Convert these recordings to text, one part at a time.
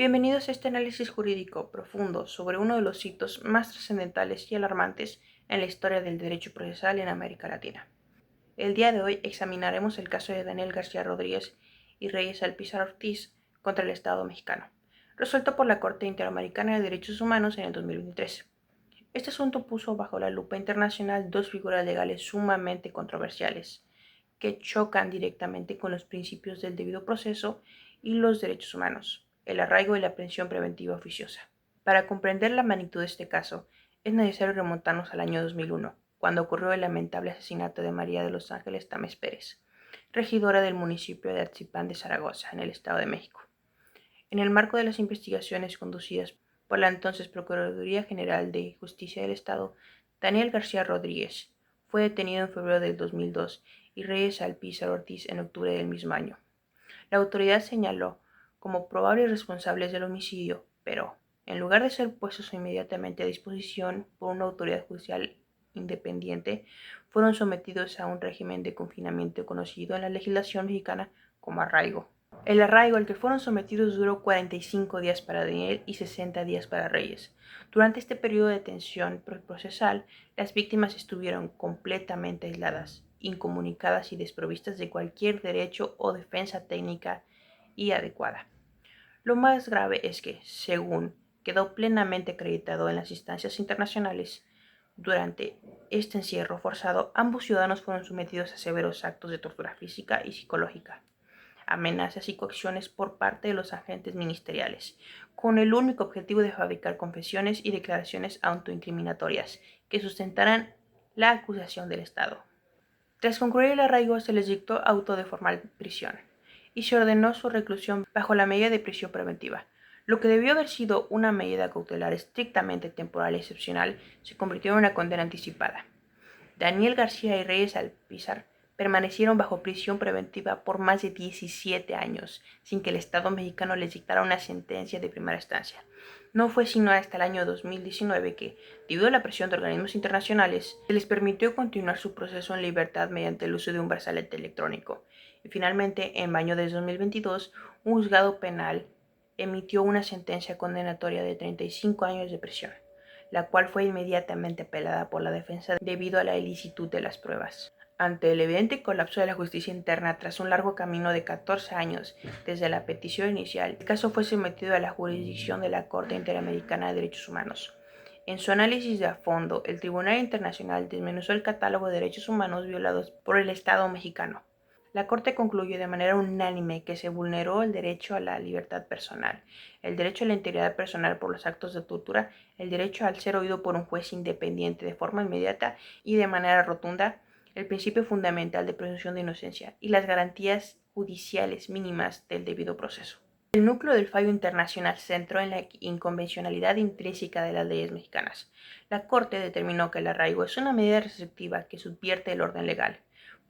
Bienvenidos a este análisis jurídico profundo sobre uno de los hitos más trascendentales y alarmantes en la historia del derecho procesal en América Latina. El día de hoy examinaremos el caso de Daniel García Rodríguez y Reyes Alpizar Ortiz contra el Estado mexicano, resuelto por la Corte Interamericana de Derechos Humanos en el 2023. Este asunto puso bajo la lupa internacional dos figuras legales sumamente controversiales, que chocan directamente con los principios del debido proceso y los derechos humanos, el arraigo y la aprehensión preventiva oficiosa. Para comprender la magnitud de este caso, es necesario remontarnos al año 2001, cuando ocurrió el lamentable asesinato de María de los Ángeles Tames Pérez, regidora del municipio de Atzipán de Zaragoza, en el Estado de México. En el marco de las investigaciones conducidas por la entonces Procuraduría General de Justicia del Estado, Daniel García Rodríguez fue detenido en febrero del 2002 y Reyes Alpizar Ortiz en octubre del mismo año. La autoridad señaló como probables responsables del homicidio, pero, en lugar de ser puestos inmediatamente a disposición por una autoridad judicial independiente, fueron sometidos a un régimen de confinamiento conocido en la legislación mexicana como arraigo. El arraigo al que fueron sometidos duró 45 días para Daniel y 60 días para Reyes. Durante este periodo de detención procesal, las víctimas estuvieron completamente aisladas, incomunicadas y desprovistas de cualquier derecho o defensa técnica y adecuada. Lo más grave es que, según quedó plenamente acreditado en las instancias internacionales, durante este encierro forzado, ambos ciudadanos fueron sometidos a severos actos de tortura física y psicológica, amenazas y coacciones por parte de los agentes ministeriales, con el único objetivo de fabricar confesiones y declaraciones autoincriminatorias que sustentaran la acusación del Estado. Tras concluir el arraigo, se les dictó auto de formal prisión y se ordenó su reclusión bajo la medida de prisión preventiva. Lo que debió haber sido una medida cautelar estrictamente temporal y excepcional se convirtió en una condena anticipada. Daniel García y Reyes Alpizar permanecieron bajo prisión preventiva por más de 17 años, sin que el Estado mexicano les dictara una sentencia de primera instancia. No fue sino hasta el año 2019 que, debido a la presión de organismos internacionales, se les permitió continuar su proceso en libertad mediante el uso de un brazalete electrónico. Y finalmente, en mayo de 2022, un juzgado penal emitió una sentencia condenatoria de 35 años de prisión, la cual fue inmediatamente apelada por la defensa debido a la ilicitud de las pruebas. Ante el evidente colapso de la justicia interna tras un largo camino de 14 años desde la petición inicial, el caso fue sometido a la jurisdicción de la Corte Interamericana de Derechos Humanos. En su análisis de a fondo, el Tribunal Internacional desmenuzó el catálogo de derechos humanos violados por el Estado mexicano. La Corte concluyó de manera unánime que se vulneró el derecho a la libertad personal, el derecho a la integridad personal por los actos de tortura, el derecho al ser oído por un juez independiente de forma inmediata y de manera rotunda, el principio fundamental de presunción de inocencia y las garantías judiciales mínimas del debido proceso. El núcleo del fallo internacional se centró en la inconvencionalidad intrínseca de las leyes mexicanas. La Corte determinó que el arraigo es una medida restrictiva que subvierte el orden legal,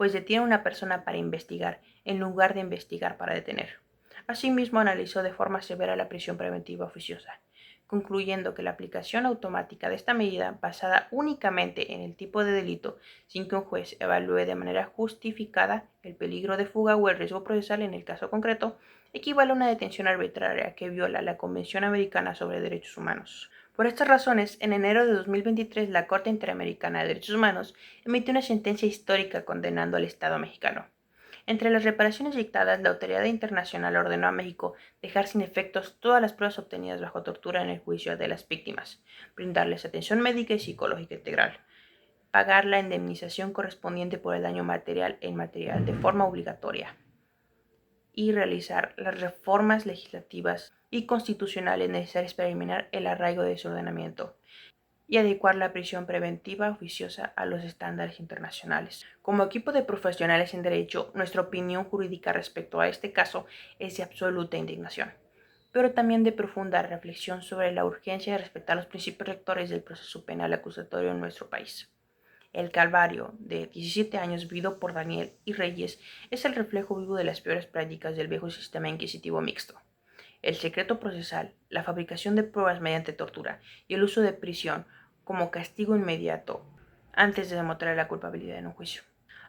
pues detiene a una persona para investigar en lugar de investigar para detener. Asimismo, analizó de forma severa la prisión preventiva oficiosa, concluyendo que la aplicación automática de esta medida, basada únicamente en el tipo de delito, sin que un juez evalúe de manera justificada el peligro de fuga o el riesgo procesal en el caso concreto, equivale a una detención arbitraria que viola la Convención Americana sobre Derechos Humanos. Por estas razones, en enero de 2023, la Corte Interamericana de Derechos Humanos emitió una sentencia histórica condenando al Estado mexicano. Entre las reparaciones dictadas, la autoridad internacional ordenó a México dejar sin efectos todas las pruebas obtenidas bajo tortura en el juicio de las víctimas, brindarles atención médica y psicológica integral, pagar la indemnización correspondiente por el daño material e inmaterial de forma obligatoria y realizar las reformas legislativas y constitucionales necesarias para eliminar el arraigo de su ordenamiento y adecuar la prisión preventiva oficiosa a los estándares internacionales. Como equipo de profesionales en derecho, nuestra opinión jurídica respecto a este caso es de absoluta indignación, pero también de profunda reflexión sobre la urgencia de respetar los principios rectores del proceso penal acusatorio en nuestro país. El calvario de 17 años vivido por Daniel y Reyes es el reflejo vivo de las peores prácticas del viejo sistema inquisitivo mixto. El secreto procesal, la fabricación de pruebas mediante tortura y el uso de prisión como castigo inmediato antes de demostrar la culpabilidad en un juicio.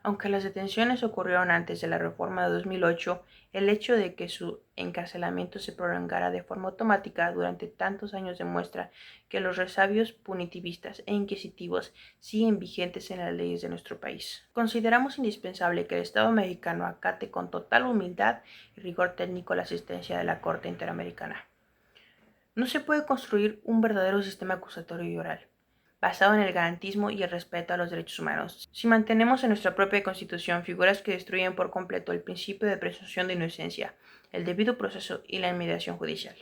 Aunque las detenciones ocurrieron antes de la reforma de 2008, el hecho de que su encarcelamiento se prolongara de forma automática durante tantos años demuestra que los resabios punitivistas e inquisitivos siguen vigentes en las leyes de nuestro país. Consideramos indispensable que el Estado mexicano acate con total humildad y rigor técnico la asistencia de la Corte Interamericana. No se puede construir un verdadero sistema acusatorio y oral, basado en el garantismo y el respeto a los derechos humanos, si mantenemos en nuestra propia Constitución figuras que destruyen por completo el principio de presunción de inocencia, el debido proceso y la inmediación judicial.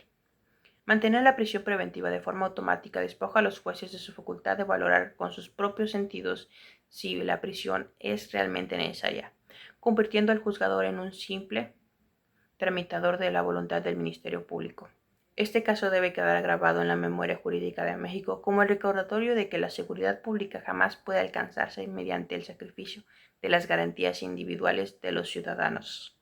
Mantener la prisión preventiva de forma automática despoja a los jueces de su facultad de valorar con sus propios sentidos si la prisión es realmente necesaria, convirtiendo al juzgador en un simple tramitador de la voluntad del Ministerio Público. Este caso debe quedar grabado en la memoria jurídica de México como el recordatorio de que la seguridad pública jamás puede alcanzarse mediante el sacrificio de las garantías individuales de los ciudadanos.